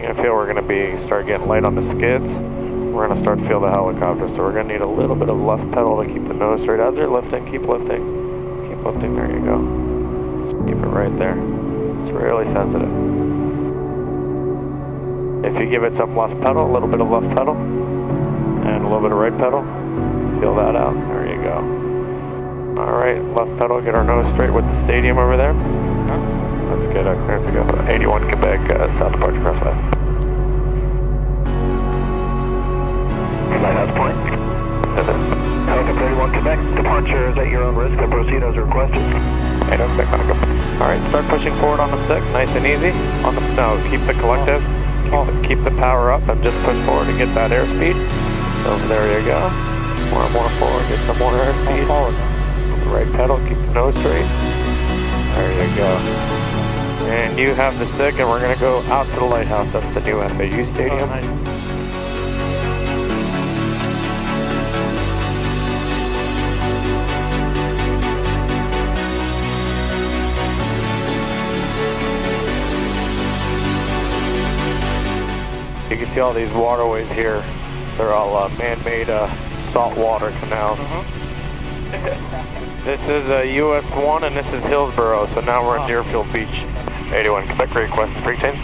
I feel we're going to start getting light on the skids. We're going to start to feel the helicopter, so we're going to need a little bit of left pedal to keep the nose straight. As you're lifting, keep lifting. Keep lifting, there you go. Just keep it right there. It's really sensitive. If you give it some left pedal, a little bit of left pedal, and a little bit of right pedal, feel that out. There you go. Alright, left pedal, get our nose straight with the stadium over there. Let's get a clearance to go. 81 Quebec, South Departure Crossway. Lighthouse point. Yes, sir. Helicopter 81 Quebec, departure is at your own risk, and proceed as requested. 81 Quebec, on a go. Alright, start pushing forward on the stick, nice and easy. On the snow, keep the collective, keep the power up, and just push forward to get that airspeed. So there you go. More and more forward, get some more airspeed. Right pedal, keep the nose straight. There you go. And you have the stick, and we're going to go out to the Lighthouse. That's the new FAU stadium. You can see all these waterways here. They're all man-made saltwater canals. This is US 1 and this is Hillsborough, so now we're in Deerfield Beach. 81 Quebec, request pre-change.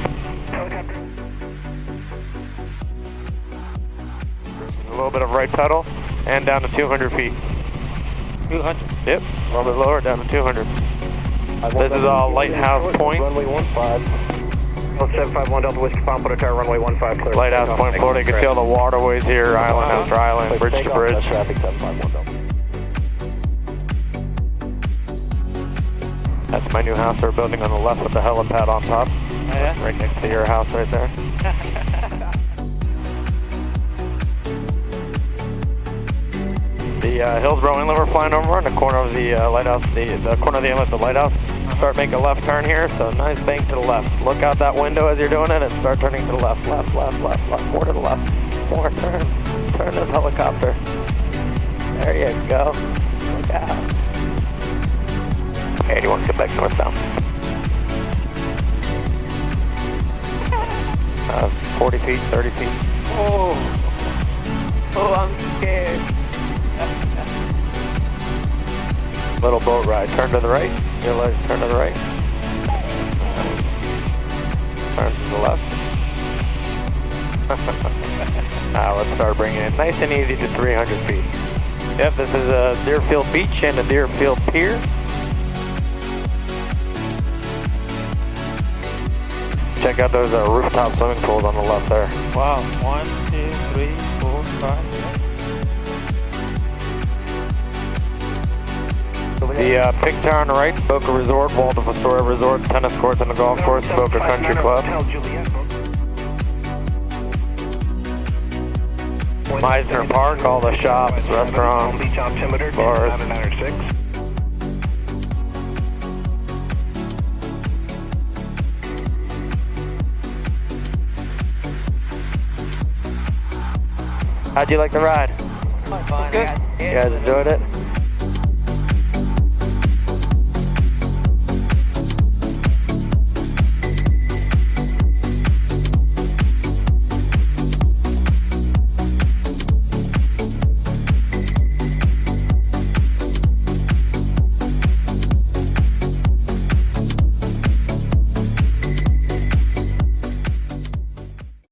A little bit of right pedal and down to 200 feet. 200? Yep, a little bit lower, down to 200. This is all Lighthouse Point. Runway 15. 751 Delta Whiskey Pompano Tower, runway 15 clear. Lighthouse Point, Florida. You can see all the waterways here, island after island, bridge to bridge. Traffic 751 Delta. That's my new house we're building on the left with the helipad on top. Oh, yeah? Right next to your house right there. The Hillsborough Inlet we're flying over on the corner of the lighthouse, the corner of the inlet, the lighthouse. Start making a left turn here, so nice bank to the left. Look out that window as you're doing it and start turning to the left, left, left, left, left, more to the left. More turn. Turn this helicopter. There you go. Look out. 81 Quebec northbound. 40 feet, 30 feet. Oh, I'm scared. Little boat ride. Turn to the right. Your legs turn to the right. Turn to the left. Now let's start bringing it nice and easy to 300 feet. Yep, this is a Deerfield Beach and a Deerfield Pier. Check out those rooftop swimming pools on the left there. Wow, 1, 2, 3, 4, 5. The pink tower on the right, Boca Resort, Waldorf Astoria Resort, tennis courts and the golf course, Boca Country Club. Meisner Park, all the shops, restaurants, bars. How'd you like the ride? Fine, You guys enjoyed it?